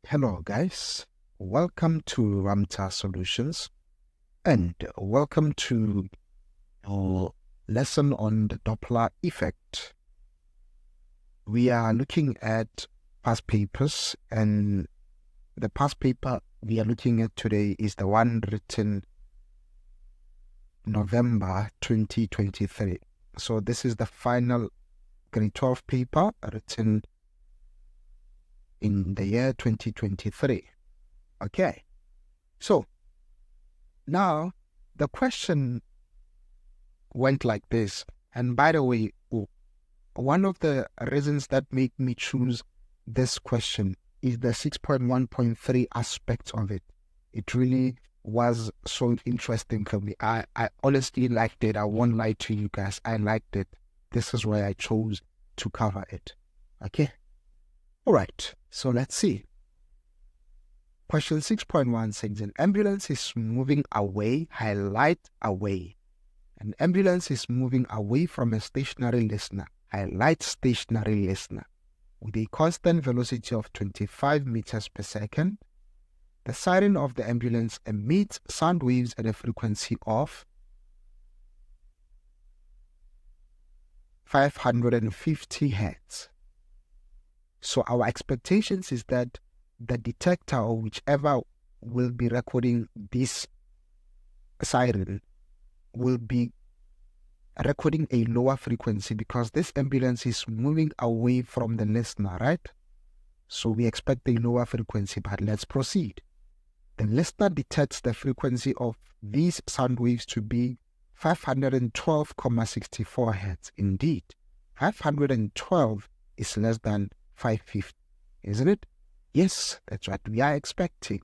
Hello guys, welcome to Ramta Solutions and welcome to our lesson on the Doppler effect. We are looking at past papers, and the past paper we are looking at today is the one written November 2023. So this is the final grade 12 paper written in the year 2023. Okay, so now the question went like this. And by the way, one of the reasons that make me choose this question is the 6.1.3 aspect of it. It really was so interesting for me. I honestly liked it. I won't lie to you guys. I liked it. This is why I chose to cover it. Okay. All right. So let's see. Question 6.1 says an ambulance is moving away, highlight away. An ambulance is moving away from a stationary listener, highlight stationary listener, with a constant velocity of 25 meters per second. The siren of the ambulance emits sound waves at a frequency of 550 Hertz. So our expectations is that the detector or whichever will be recording this siren will be recording a lower frequency because this ambulance is moving away from the listener, right? So we expect a lower frequency, but let's proceed. The listener detects the frequency of these sound waves to be 512,64 Hertz. Indeed, 512 is less than 550, isn't it? Yes, that's what we are expecting.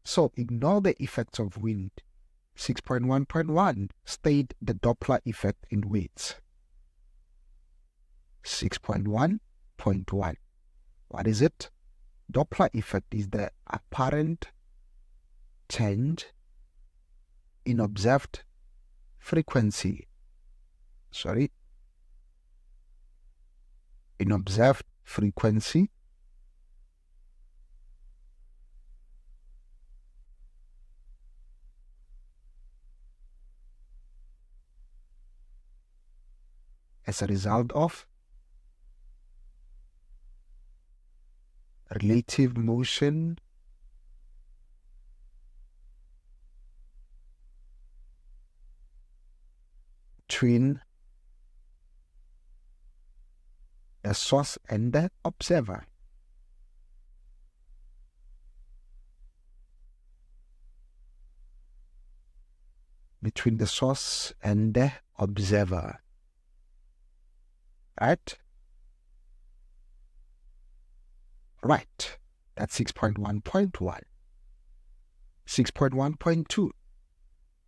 So ignore the effects of wind. 6.1.1 state the Doppler effect in weights. 6.1.1. What is it? Doppler effect is the apparent change in observed frequency. In observed frequency as a result of relative motion between the source and the observer. Between the source and the observer. Right? Right. That's 6.1.1. 6.1.2.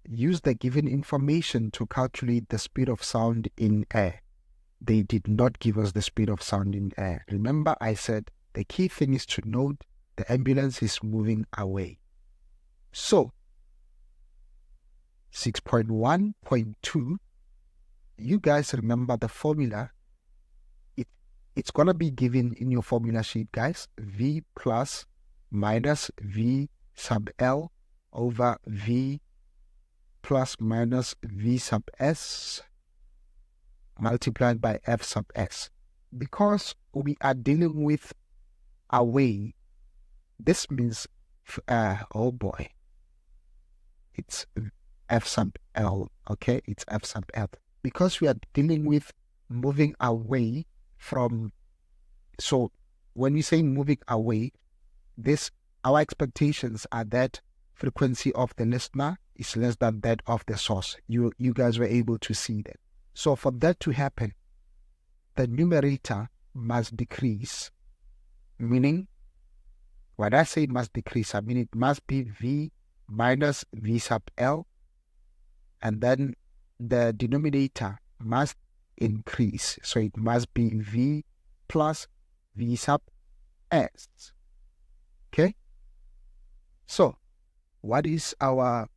Use the given information to calculate the speed of sound in air. They did not give us the speed of sound in air. Remember, I said the key thing is to note the ambulance is moving away. So, 6.1.2, you guys remember the formula. It's going to be given in your formula sheet, guys. V plus minus V sub L over V plus minus V sub S multiplied by F sub S. Because we are dealing with away, this means, oh boy, it's F sub L, okay? It's F sub L. Because we are dealing with moving away from, so when we say moving away, our expectations are that frequency of the listener is less than that of the source. You guys were able to see that. So for that to happen, the numerator must decrease, meaning when I say it must decrease, I mean it must be V minus V sub L, and then the denominator must increase. So it must be V plus V sub S. Okay? So what is our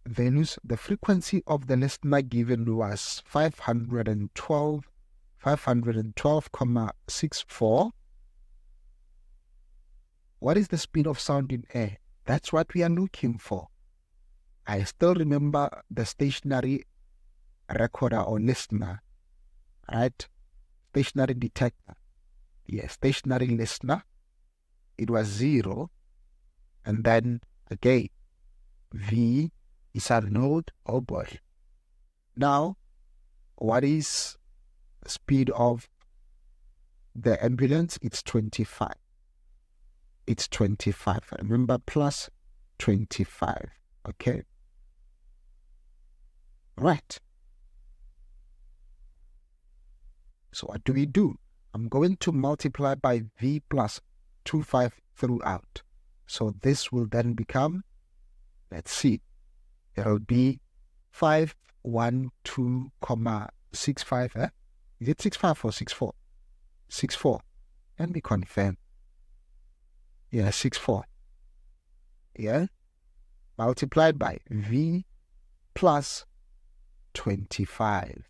values? The frequency of the listener given was 512,64 What is the speed of sound in air? That's what we are looking for. I still remember the stationary recorder or listener, right? Stationary detector. Yeah, stationary listener. It was 0. And then again, V is our node. Oh boy. Now, what is the speed of the ambulance? It's 25. It's 25. Remember, plus 25. Okay. Right. So what do? I'm going to multiply by V plus 25 throughout. So this will then become, let's see, it'll be 512,65. Is it 65 or 64? 64. Let me confirm. Yeah, 64. Yeah. Multiplied by V plus 25.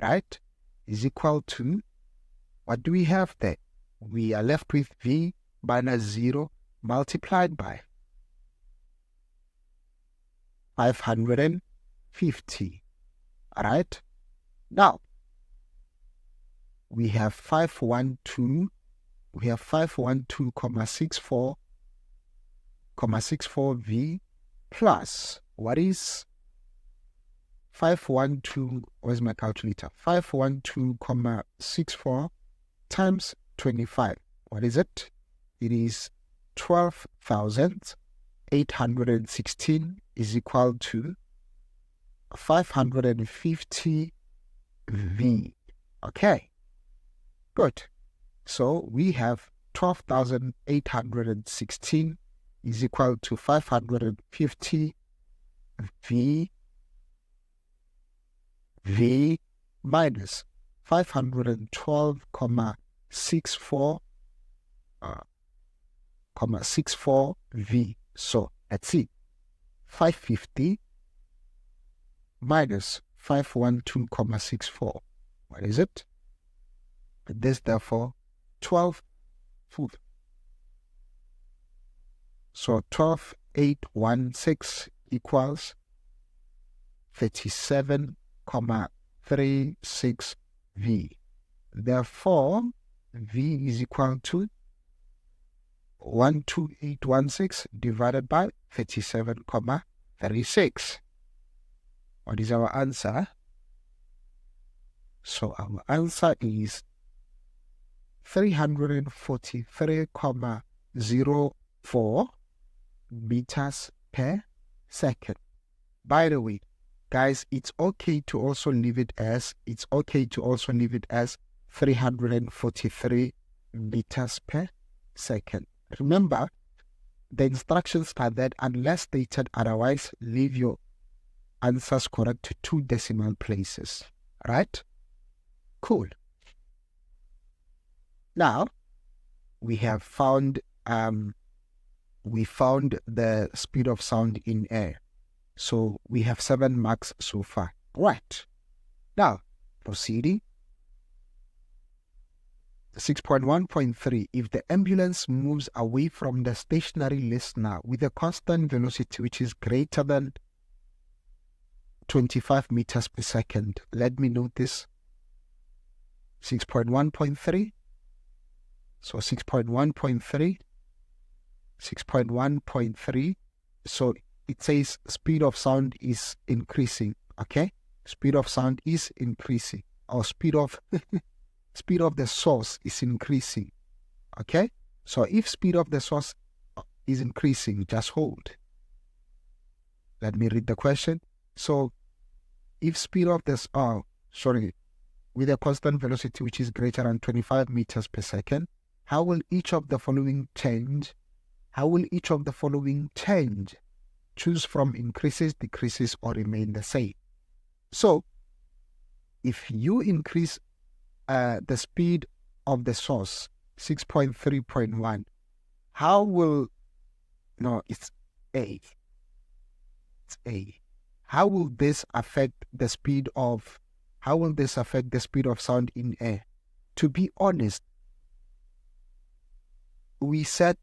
Right? Is equal to, what do we have there? We are left with V minus 0 multiplied by 550. Alright? Now, we have 512,64 V plus, what is 512, where's my calculator? 512,64 times 25. What is it? It is 12,816 is equal to 550 V. Okay, good. So we have 12,816 is equal to 550 V minus 512,64 V. So let's see, 550 minus 512,64. What is it? This therefore 12. So 12,816 equals 37,36 V. Therefore, V is equal to 12816 divided by 37,36. What is our answer? So our answer is 343,04 meters per second. By the way, guys, it's okay to also leave it as 343 meters per second. Remember, the instructions are that unless stated otherwise, leave your answers correct to 2 decimal places. Right? Cool. Now, we have found the speed of sound in air. So we have 7 marks so far. Right. Now, proceeding. 6.1.3. If the ambulance moves away from the stationary listener with a constant velocity which is greater than 25 meters per second. Let me note this. 6.1.3. So 6.1.3. 6.1.3. So it says speed of sound is increasing. Okay? Speed of sound is increasing. Or speed of speed of the source is increasing. Okay? So if speed of the source is increasing, just hold. Let me read the question. So if speed of this with a constant velocity which is greater than 25 meters per second, how will each of the following change? Choose from increases, decreases, or remain the same. So if you increase the speed of the source 6.3.1, how will it's A. How will this affect the speed of sound in air? To be honest, we said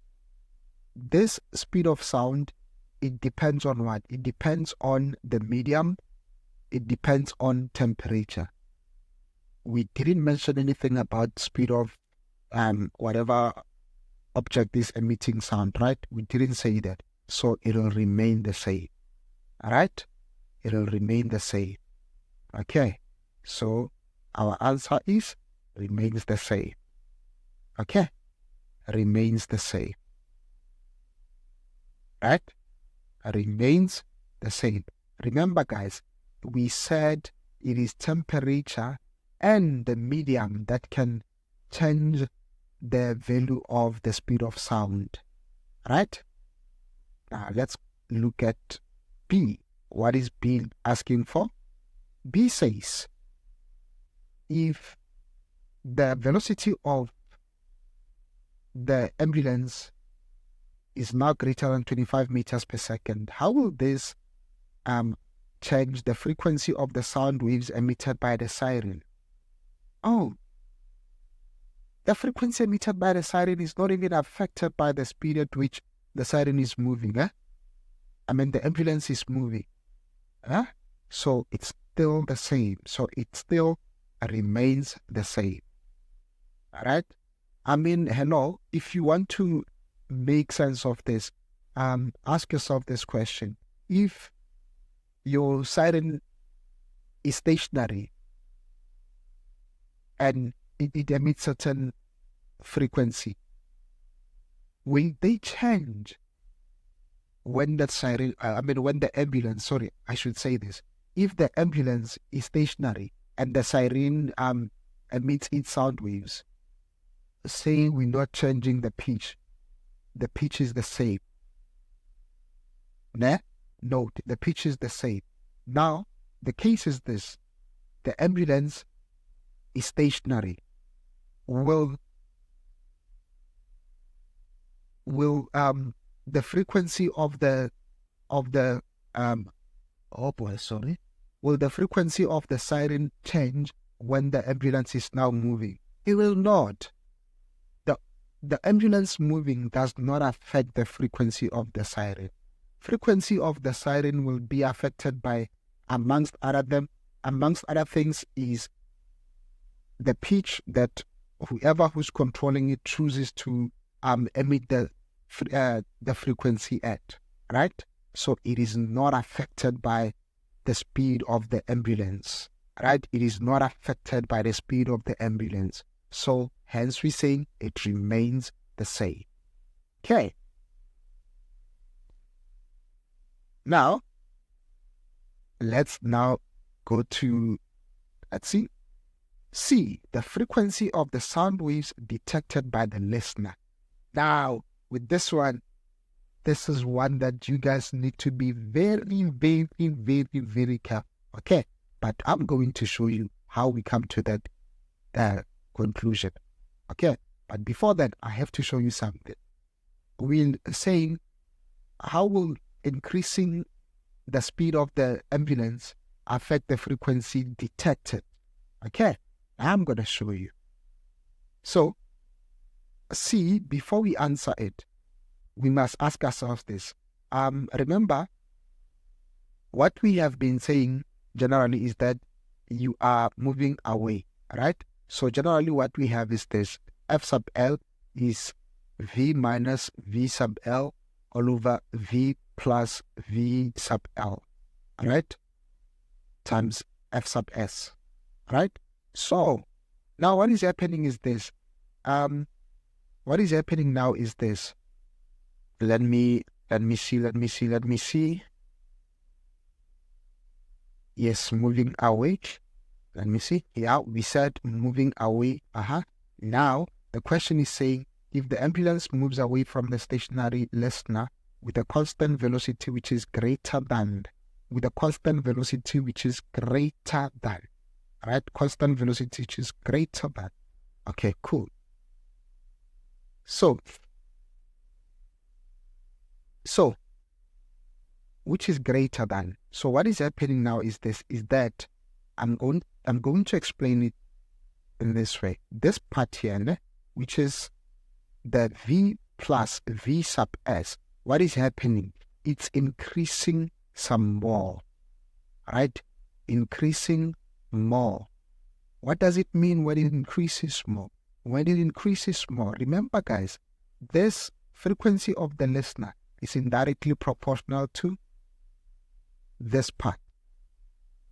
this speed of sound, it depends on what? It depends on the medium. It depends on temperature. We didn't mention anything about speed of whatever object is emitting sound, right? We didn't say that. So it'll remain the same. All right? It'll remain the same. Okay. So our answer is remains the same. Okay? Remains the same. Right? Remains the same. Remember, guys, we said it is temperature and the medium that can change the value of the speed of sound. Right? Now let's look at B. What is B asking for? B says if the velocity of the ambulance is now greater than 25 meters per second, how will this change the frequency of the sound waves emitted by the siren? Oh, the frequency emitted by the siren is not even affected by the speed at which the siren is moving. I mean, the ambulance is moving. So it's still the same. So it still remains the same. All right? I mean, hello, if you want to make sense of this, ask yourself this question. If your siren is stationary and it emits certain frequency, will they change when that siren, when the ambulance, sorry, I should say this. If the ambulance is stationary and the siren emits its sound waves, say we're not changing the pitch is the same. Note, the pitch is the same. Now, the case is this. The ambulance is stationary. Will the frequency of the will the frequency of the siren change when the ambulance is now moving? It will not. The ambulance moving does not affect the frequency of the siren. Frequency of the siren will be affected by, amongst other things, is the pitch that whoever who's controlling it chooses to emit the frequency at, right? So it is not affected by the speed of the ambulance, right? It is not affected by the speed of the ambulance. So hence we say it remains the same. Okay. Now, let's now go to, let's see. C, the frequency of the sound waves detected by the listener. Now, with this one, this is one that you guys need to be very, very, very, very careful. Okay, but I'm going to show you how we come to that conclusion. Okay, but before that, I have to show you something. We're saying how will increasing the speed of the ambulance affect the frequency detected. Okay, I'm going to show you. So, C, before we answer it, we must ask ourselves this. Remember, what we have been saying generally is that you are moving away, right? So generally what we have is this. F sub L is V minus V sub L all over V plus V sub L, right? Times F sub S, right? So now what is happening is this. What is happening now is this. Let me see. Yes, moving away. Let me see. Yeah, we said moving away. Now, the question is saying, if the ambulance moves away from the stationary listener with a constant velocity which is greater than, right? Constant velocity which is greater than. Okay, cool. So, which is greater than? So what is happening now is this, is that I'm going to explain it in this way. This part here, which is the V plus V sub S, what is happening? It's increasing some more, right? Increasing more. What does it mean when it increases more? When it increases more, remember guys, this frequency of the listener is indirectly proportional to this part,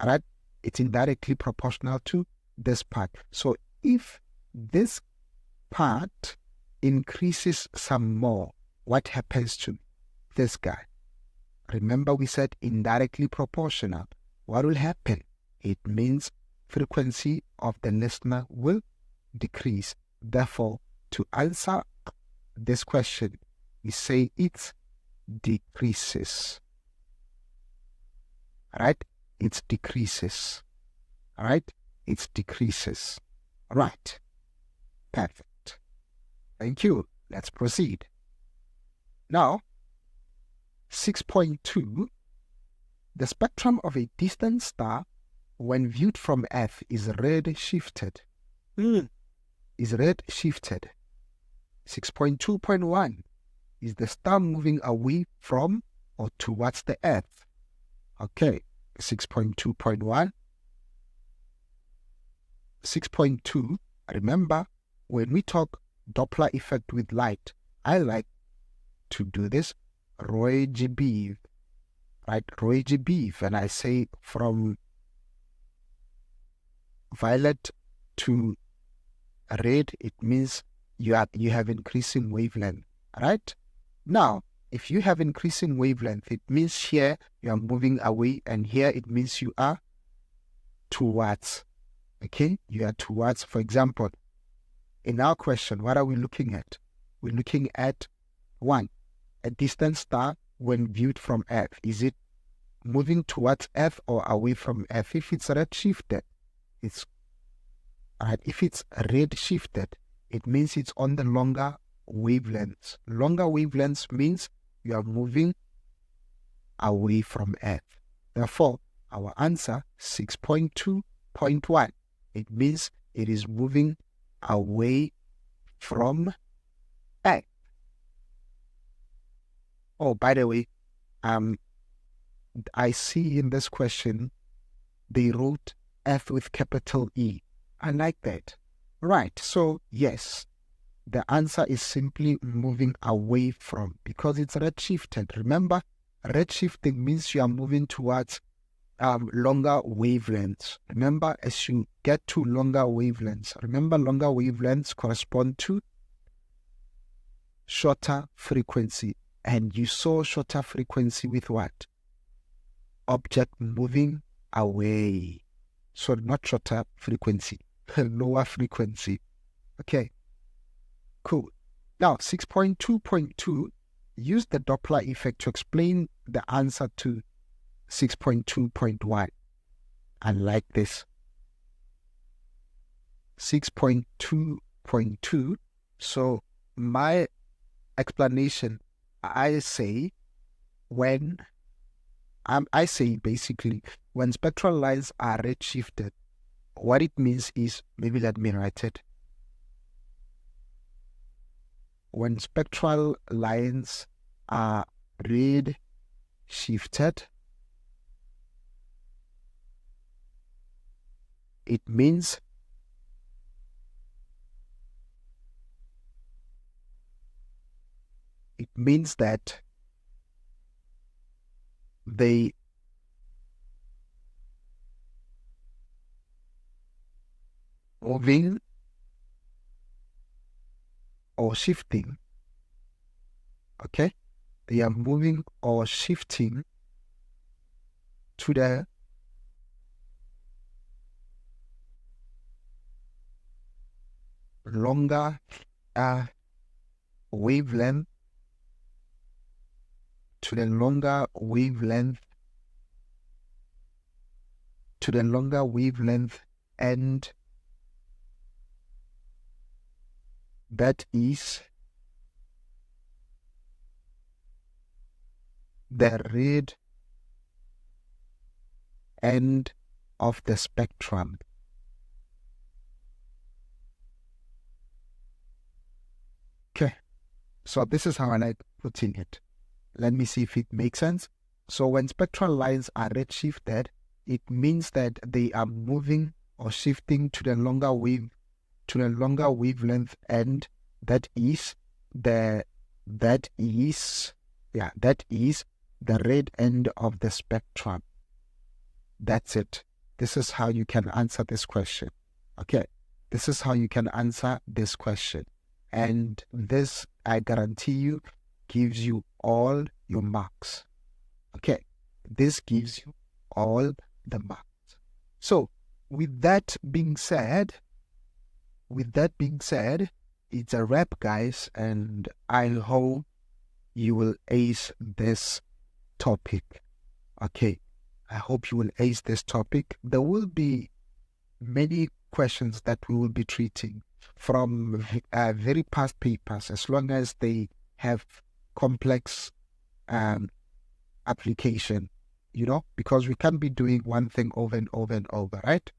right? It's indirectly proportional to this part. So if this part increases some more, what happens to this guy? Remember we said indirectly proportional. What will happen? It means frequency of the listener will decrease. Therefore, to answer this question, we say it decreases. Right? It decreases. Alright? It decreases. Right. Perfect. Thank you. Let's proceed. Now, 6.2, the spectrum of a distant star when viewed from Earth is red-shifted. Is red-shifted. 6.2.1 is the star moving away from or towards the Earth. Okay, 6.2.1. 6.2, remember, when we talk Doppler effect with light, I like to do this Roy G. Beef, right? Roy G. Beef, and I say from violet to red, it means you have increasing wavelength, right? Now, if you have increasing wavelength, it means here you are moving away, and here it means you are towards. Okay, you are towards. For example, in our question, what are we looking at? We're looking at 1, a distant star when viewed from Earth. Is it moving towards Earth or away from Earth? If it's red-shifted, it's right. If it's red-shifted, it means it's on the longer wavelengths. Longer wavelengths means you are moving away from Earth. Therefore, our answer 6.2.1. It means it is moving away from Earth. Oh, by the way, I see in this question they wrote Earth with capital E. I like that. Right. So yes, the answer is simply moving away from, because it's redshifted. Remember, redshifting means you are moving towards longer wavelengths. Remember, as you get to longer wavelengths, remember longer wavelengths correspond to shorter frequency. And you saw shorter frequency with what? Object moving away. So not shorter frequency, lower frequency. Okay, cool. Now, 6.2.2, use the Doppler effect to explain the answer to 6.2.1. I like this. 6.2.2. So my explanation, I say basically when spectral lines are redshifted, what it means is, maybe let me write it. When spectral lines are redshifted, it means that they moving or shifting. Okay, they are moving or shifting to the longer wavelength, and that is the red end of the spectrum. Okay, So this is how I like putting it. Let me see if it makes sense. So when spectral lines are redshifted, it means that they are moving or shifting to the longer wavelength, and that is the red end of the spectrum. That's it. This is how you can answer this question. Okay. This is how you can answer this question. And this, I guarantee you, gives you all your marks. Okay. This gives you all the marks. So with that being said, it's a wrap, guys, and I hope you will ace this topic. Okay. I hope you will ace this topic. There will be many questions that we will be treating from very past papers, as long as they have complex application, because we can't be doing one thing over and over and over, right?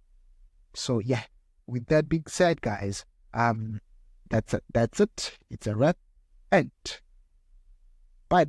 So yeah, with that being said, guys, that's it. It's a wrap, and bye.